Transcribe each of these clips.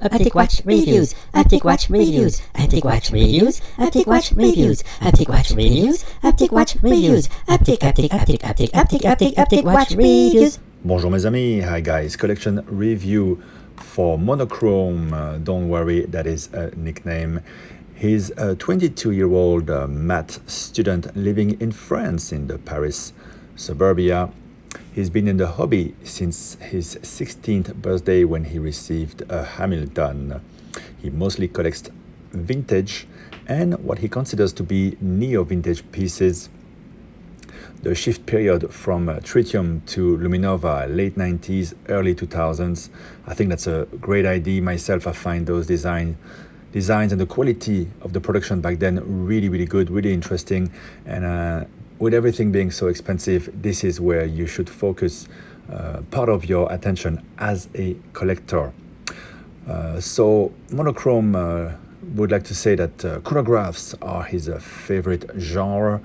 Optic Watch Reviews, Optic Watch Reviews, Optic Watch Reviews, Optic Watch Reviews, Optic Watch Reviews, Optic Watch Reviews, Optic Watch Reviews. Bonjour mes amis, hi guys, collection review for Monochrome. Don't worry, that is a nickname. He's a 22-year-old math student living in France in the Paris suburbia. He's been in the hobby since his 16th birthday when he received a Hamilton. He mostly collects vintage and what he considers to be neo-vintage pieces. The shift period from tritium to luminova, late 90s, early 2000s. I think that's a great idea. Myself, I find those designs and the quality of the production back then really good, really interesting. And with everything being so expensive, this is where you should focus part of your attention as a collector. So Monochrome would like to say that chronographs are his favorite genre,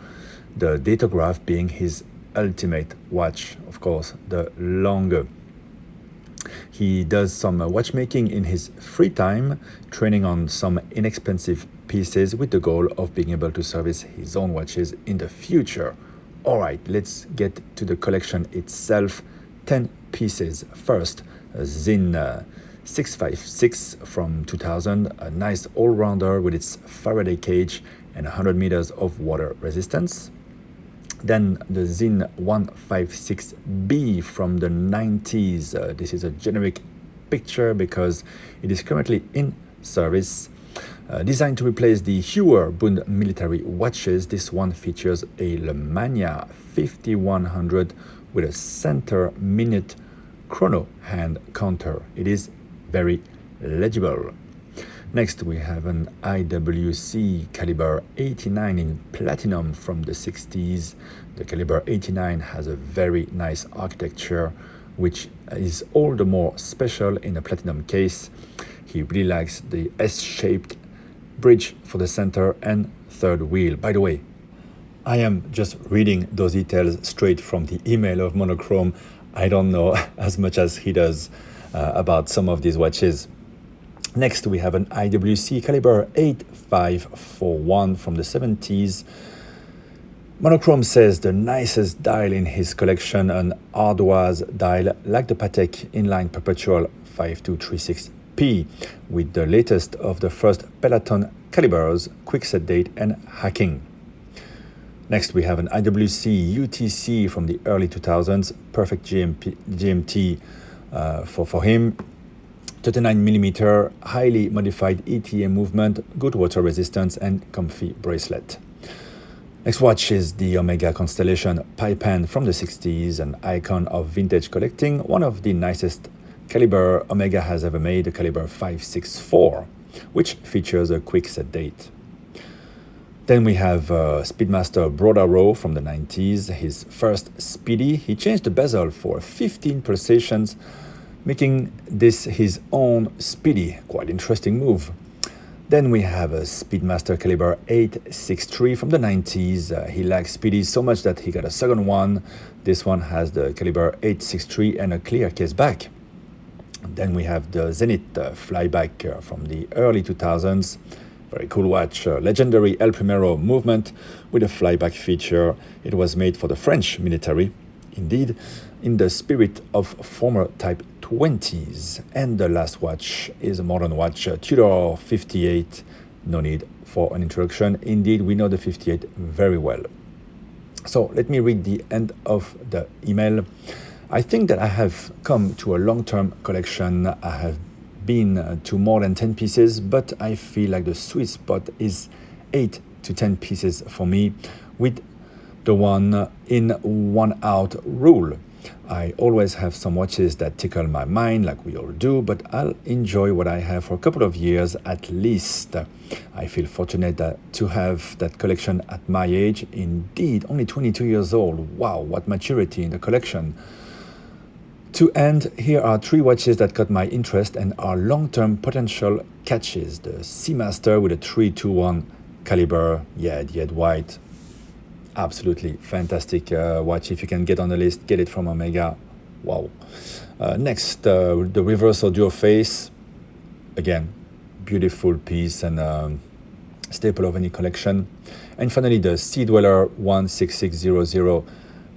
the datograph being his ultimate watch, of course, the longer. He does some watchmaking in his free time, training on some inexpensive pieces with the goal of being able to service his own watches in the future. All right, let's get to the collection itself. 10 pieces. First, a Zin 656 from 2000, a nice all-rounder with its Faraday cage and 100 meters of water resistance. Then the Zin 156B from the 90s. This is a generic picture because it is currently in service. Designed to replace the Heuer Bund military watches, this one features a Lemania 5100 with a center minute chrono hand counter. It is very legible. Next, we have an Iwc Calibre 89 in platinum from the 60s. The Calibre 89 has a very nice architecture, which is all the more special in a platinum case. He really likes the S-shaped bridge for the center and third wheel. By the way, I am just reading those details straight from the email of Monochrome. I don't know as much as he does about some of these watches. Next, we have an Iwc Calibre 8541 from the 70s. Monochrome says the nicest dial in his collection, an ardoise dial like the Patek inline perpetual 5236P, with the latest of the first Peloton calibers, quick set date and hacking. Next, we have an Iwc UTC from the early 2000s, perfect GMT for him. 39mm, highly modified ETA movement, good water resistance and comfy bracelet. Next watch is the Omega Constellation pipe hand from the 60s, an icon of vintage collecting, one of the nicest Caliber Omega has ever made, the Caliber 564, which features a quick set date. Then we have Speedmaster Brodaro from the 90s, his first Speedy. He changed the bezel for 15 pulsations, making this his own Speedy. Quite interesting move. Then we have a Speedmaster Calibre 863 from the 90s. He likes Speedy so much that he got a second one. This one has the Calibre 863 and a clear case back. Then we have the Zenit Flyback from the early 2000s. Very cool watch, legendary El Primero movement with a flyback feature. It was made for the French military, indeed, in the spirit of former Type 20s. And the last watch is a modern watch, Tudor 58. No need for an introduction. Indeed, we know the 58 very well. So let me read the end of the email. I think that I have come to a long-term collection. I have been to more than 10 pieces, but I feel like the sweet spot is 8 to 10 pieces for me, with the one in, one out rule. I always have some watches that tickle my mind, like we all do, but I'll enjoy what I have for a couple of years at least. I feel fortunate to have that collection at my age. Indeed, only 22 years old. Wow, what maturity in the collection. To end, here are 3 watches that caught my interest and are long-term potential catches. The Seamaster with a 321 caliber, yeah, the head white. Absolutely fantastic watch. If you can get on the list, get it from Omega. Wow. Next, the reversal dual face. again, beautiful piece and staple of any collection. And finally, the Sea Dweller 16600.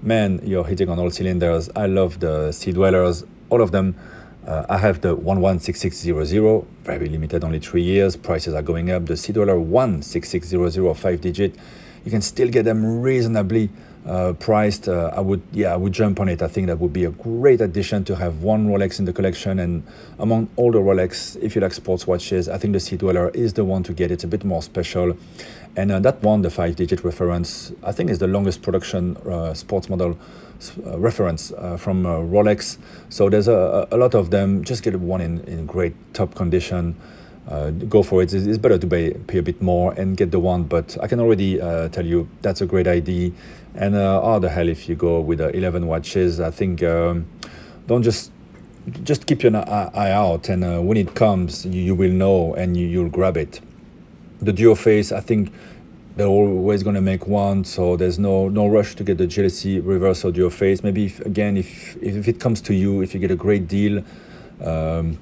Man, you're hitting on all cylinders. I love the Sea Dwellers, all of them. I have the 116600, very limited, only 3 years. Prices are going up. The Sea Dweller 16600, 5-digit. You can still get them reasonably priced. I would jump on it. I think that would be a great addition to have one Rolex in the collection. And among all the Rolex, if you like sports watches, I think the Sea Dweller is the one to get. It's a bit more special. And that one, the 5-digit reference, I think is the longest production sports model reference from Rolex. So there's a lot of them. Just get one in great top condition. Go for it. It's better to pay a bit more and get the one, but I can already tell you that's a great idea. And the hell if you go with 11 watches, I think don't just keep your eye out, and when it comes, you will know and you'll grab it. The dual face, I think they're always going to make one, so there's no rush to get the GLC reverse or dual face. Maybe if it comes to you, if you get a great deal,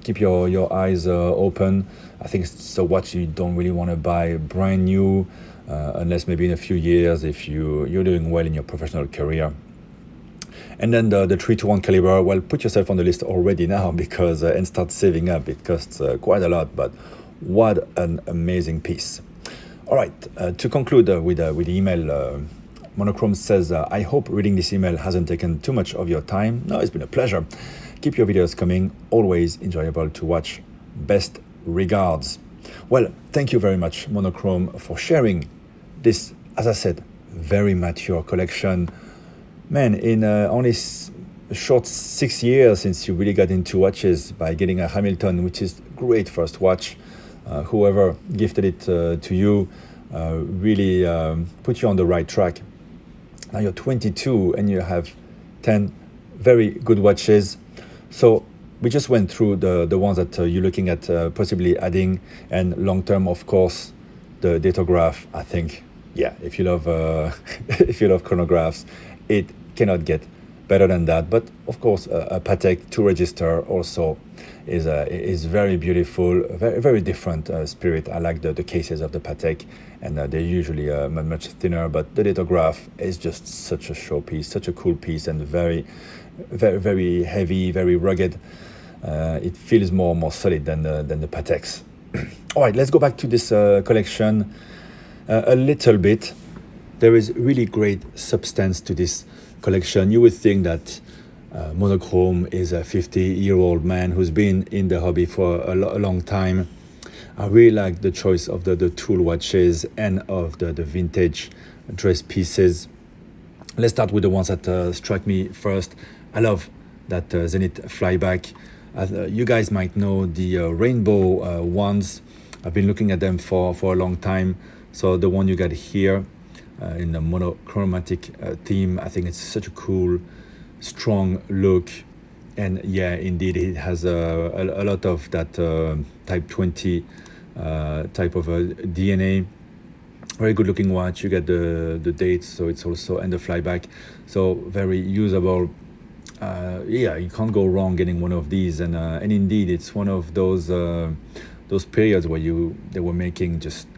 keep your eyes open. I think it's a watch you don't really want to buy brand new, unless maybe in a few years if you're doing well in your professional career. And then the 3-to-1 Calibre, well, put yourself on the list already now because and start saving up. It costs quite a lot, but what an amazing piece. All right, to conclude with the email, Monochrome says, I hope reading this email hasn't taken too much of your time. No, it's been a pleasure. Keep your videos coming, always enjoyable to watch. Best regards. Well, thank you very much, Monochrome, for sharing this, as I said, very mature collection. Man, in only a short 6 years since you really got into watches by getting a Hamilton, which is great first watch. Whoever gifted it to you really put you on the right track. Now you're 22 and you have 10 very good watches. So we just went through the ones that you're looking at possibly adding, and long term, of course, the datograph. I think, yeah, if you love if you love chronographs, it cannot get better than that. But of course, a Patek to register also is very beautiful, very very different spirit. I like the cases of the Patek, and they're usually much thinner. But the datograph is just such a showpiece, such a cool piece, and very very heavy, very rugged. It feels more solid than the Pateks. All right, let's go back to this collection a little bit. There is really great substance to this collection. You would think that Monochrome is a 50-year-old man who's been in the hobby for a long time. I really like the choice of the tool watches and of the vintage dress pieces. Let's start with the ones that strike me first. I love that Zenit Flyback. You guys might know the rainbow ones. I've been looking at them for a long time. So the one you got here in the monochromatic theme, I think it's such a cool, strong look. And yeah, indeed, it has a lot of that Type 20 type of DNA. Very good looking watch. You get the dates, so it's also, and the flyback, so very usable. Yeah, you can't go wrong getting one of these, and indeed it's one of those periods where they were making just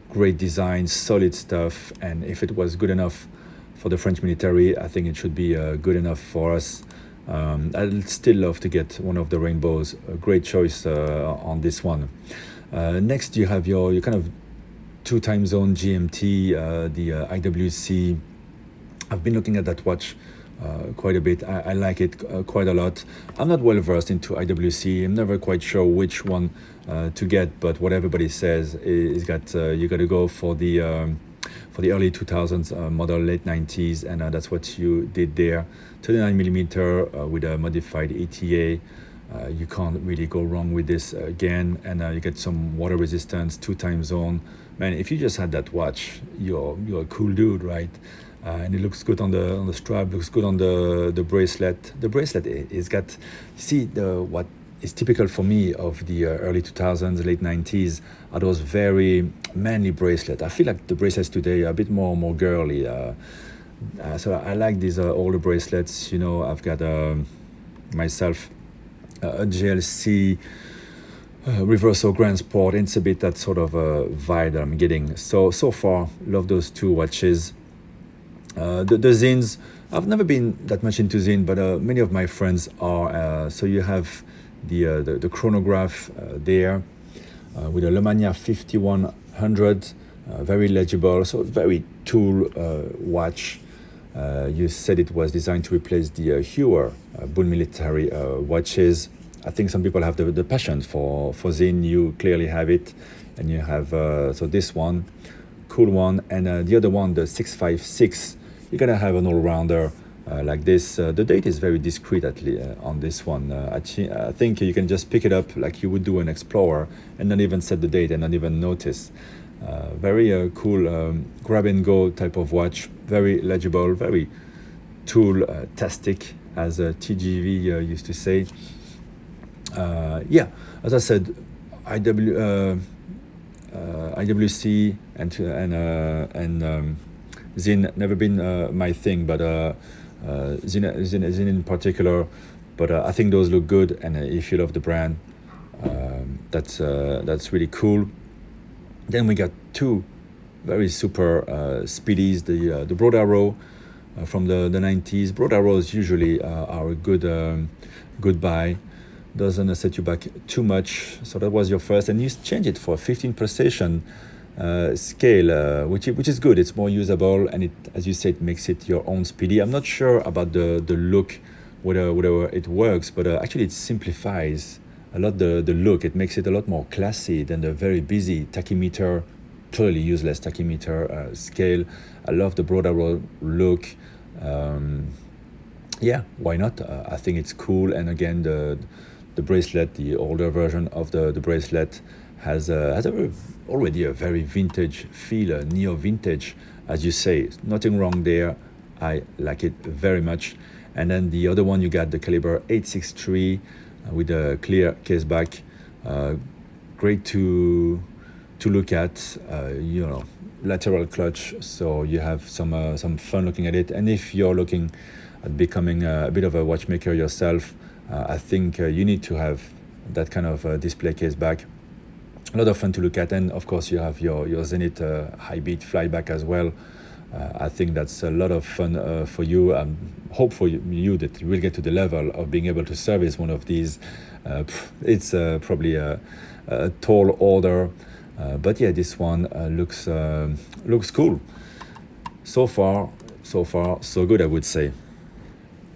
great designs, solid stuff, and if it was good enough for the French military, I think it should be good enough for us. I'd still love to get one of the rainbows. A great choice on this one. Next, you have your kind of 2 time zone GMT, the IWC. I've been looking at that watch quite a bit. I like it quite a lot. I'm not well versed into IWC. I'm never quite sure which one to get, but what everybody says is that you got to go for the early 2000s model, late 90s, and that's what you did there. 39mm with a modified ETA. You can't really go wrong with this again, and you get some water resistance, 2 time zone. Man, if you just had that watch, you're a cool dude, right? And it looks good on the strap, looks good on the bracelet. The bracelet is got, see, what is typical for me of the early 2000s, late 90s are those very manly bracelets. I feel like the bracelets today are a bit more girly. So I like these older bracelets. You know, I've got myself a GLC reversal grand sport. It's a bit that sort of vibe that I'm getting. So far, love those two watches. The zines, I've never been that much into zine, but many of my friends are. So you have the chronograph there with a Lemania 5100, very legible, so very tool watch. You said it was designed to replace the Heuer Bull military watches. I think some people have the passion for zine. You clearly have it, and you have so this one, cool one, and the other one, the 656. You're gonna have an all-rounder like this. The date is very discreet on this one. I think you can just pick it up like you would do an Explorer and not even set the date and not even notice. Very cool grab and go type of watch. Very legible, very tool-tastic, as TGV used to say. Yeah, as I said, IWC and Zin never been my thing, but Zin in particular. But I think those look good, and if you love the brand, that's really cool. Then we got two very super speedies, the Broad Arrow from the 90s. Broad Arrows usually are a good buy. Doesn't set you back too much. So that was your first, and you change it for a 15 precision scale, which is good. It's more usable, and it, as you said, makes it your own speedy. I'm not sure about the look, whether it works, but actually it simplifies a lot the look. It makes it a lot more classy than the very busy tachymeter, totally useless tachymeter scale. I love the Broad Arrow look. Yeah, why not? I think it's cool, and again the bracelet, the older version of the bracelet, has already a very vintage feel, neo-vintage, as you say. Nothing wrong there. I like it very much. And then the other one, you got the Caliber 863 with a clear case back. Great to look at. Lateral clutch, so you have some fun looking at it. And if you're looking at becoming a bit of a watchmaker yourself, I think you need to have that kind of display case back. A lot of fun to look at, and of course you have your Zenit high beat flyback as well. I think that's a lot of fun for you. Hope for you that you will get to the level of being able to service one of these. It's probably a tall order, but yeah, this one looks cool. So far, so good, I would say.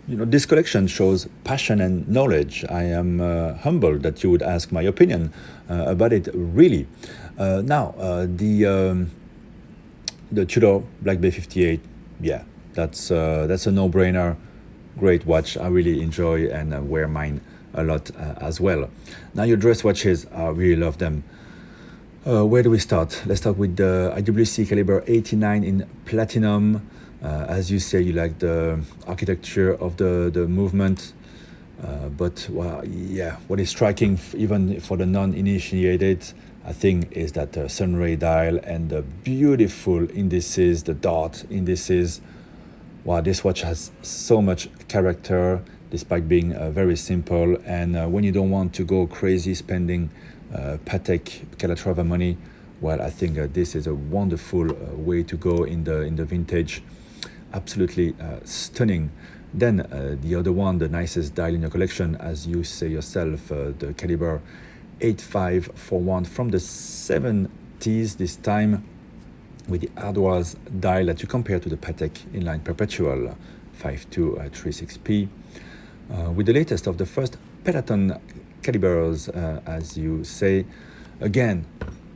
This collection shows passion and knowledge. I am humbled that you would ask my opinion about it, really. Now, the Tudor Black Bay 58, yeah, that's a no-brainer. Great watch. I really enjoy and wear mine a lot as well. Now, your dress watches, I really love them. Where do we start? Let's start with the Iwc Calibre 89 in platinum. As you say, you like the architecture of the movement, but well, yeah, what is striking, even for the non-initiated, I think, is that sunray dial and the beautiful indices, the dot indices. Wow, this watch has so much character, despite being very simple. And when you don't want to go crazy spending Patek Calatrava money, well, I think this is a wonderful way to go in the vintage. Absolutely stunning. Then the other one, the nicest dial in your collection, as you say yourself, the Caliber 8541 from the 70s, this time with the ardoise dial that you compare to the Patek Inline Perpetual 5236P, with the latest of the first Peloton calibers, as you say. Again,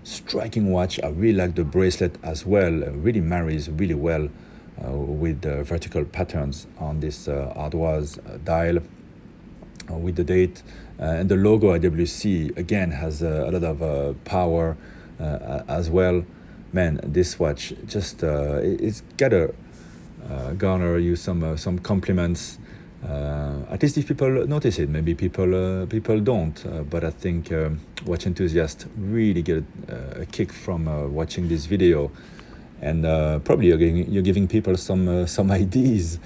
striking watch. I really like the bracelet as well. Really marries really well with the vertical patterns on this ardoise dial, with the date, and the logo IWC again has a lot of power as well. Man, this watch just it's gotta garner you some compliments. At least if people notice it. Maybe people don't, but I think watch enthusiasts really get a kick from watching this video. And probably you're giving people some ideas.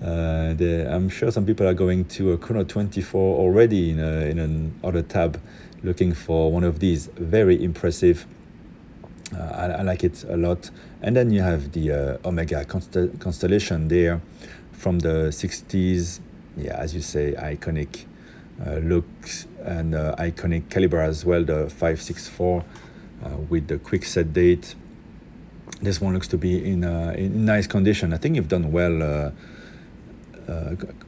I'm sure some people are going to Chrono 24 already in another tab looking for one of these. Very impressive. I like it a lot. And then you have the Omega Constellation there from the 60s. Yeah, as you say, iconic looks and iconic caliber as well, the 564 with the quick set date. This one looks to be in nice condition. I think you've done well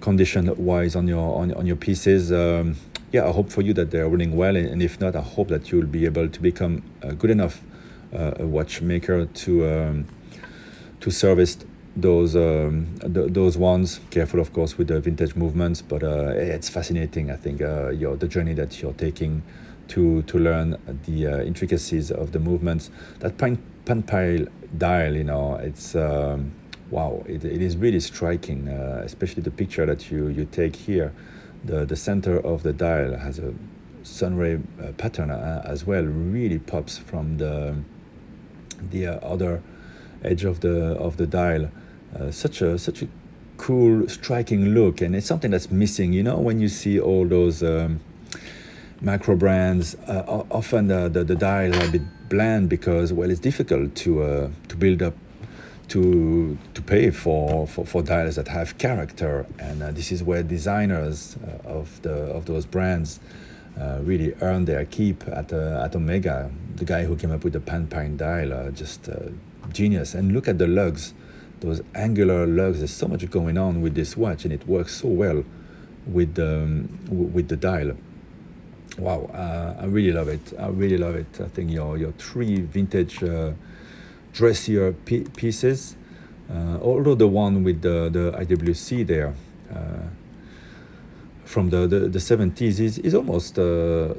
condition-wise on your pieces. Yeah, I hope for you that they're running well, and if not, I hope that you'll be able to become good enough a watchmaker to service those ones. Careful, of course, with the vintage movements, but it's fascinating. I think the journey that you're taking to learn the intricacies of the movements. That pan pile dial, it's wow. It is really striking, especially the picture that you take here. The center of the dial has a sunray pattern as well. Really pops from the other edge of the dial. Such a cool, striking look, and it's something that's missing. When you see all those macro brands, often the dials are a bit bland because, well, it's difficult to build up, to pay for dials that have character, and this is where designers of those brands really earn their keep at Omega. The guy who came up with the pan pine dial, just genius. And look at the lugs, those angular lugs. There's so much going on with this watch, and it works so well with the dial. Wow, I really love it. I think your three vintage dressier pieces, although the one with the IWC there from the 70s is almost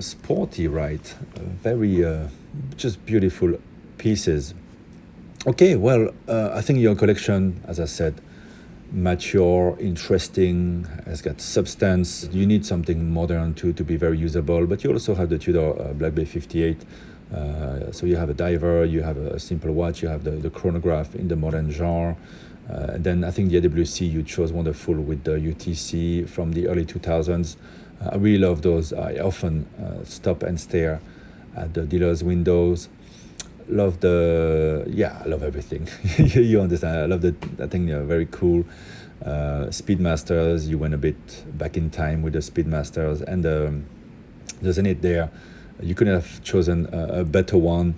sporty, right? Very just beautiful pieces. Okay, well, I think your collection, as I said, mature, interesting, has got substance. You need something modern to be very usable, but you also have the Tudor Black Bay 58. So you have a diver, you have a simple watch, you have the chronograph in the modern genre. And then I think the IWC you chose wonderful with the UTC from the early 2000s. I really love those. I often stop and stare at the dealer's windows. I love everything. You understand. I love I think they're very cool. Speedmasters, you went a bit back in time with the Speedmasters, and the Zenit there. You couldn't have chosen a better one.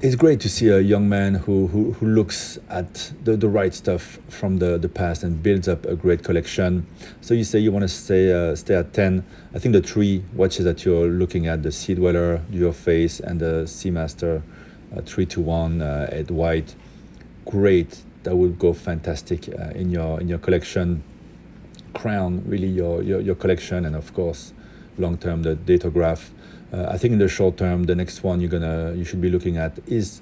It's great to see a young man who looks at the right stuff from the past and builds up a great collection. So you say you want to stay at 10. I think the three watches that you're looking at, the Sea Dweller, Your Face, and the Seamaster 3-1 at white, great. That would go fantastic in your collection. Crown really your collection, and of course, long term the Datograph. I think in the short term, the next one you should be looking at is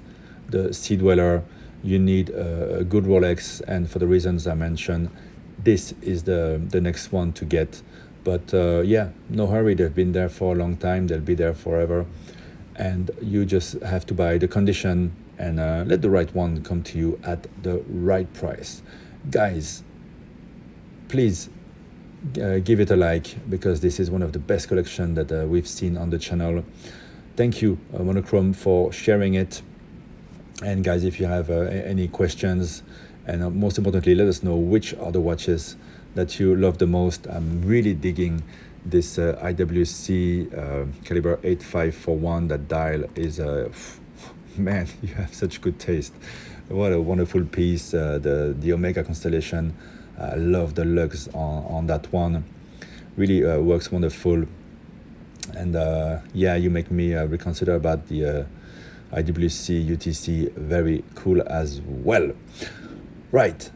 the Sea Dweller. You need a good Rolex, and for the reasons I mentioned, this is the next one to get. But yeah, no hurry. They've been there for a long time. They'll be there forever, and you just have to buy the condition and let the right one come to you at the right price. Guys, please give it a like, because this is one of the best collection that we've seen on the channel. Thank you, Monochrome, for sharing it. And guys, if you have any questions, and most importantly, let us know which are the watches that you love the most. I'm really digging this IWC Caliber 8541. That dial is man, you have such good taste. What a wonderful piece. The Omega Constellation, I love the lugs on that one. Really works wonderful. And yeah, you make me reconsider about the IWC UTC. Very cool as well. Right.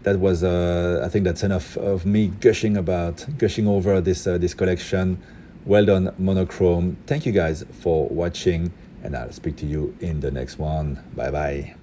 That was, I think that's enough of me gushing over this collection. Well done, Monochrome. Thank you guys for watching, and I'll speak to you in the next one. Bye bye.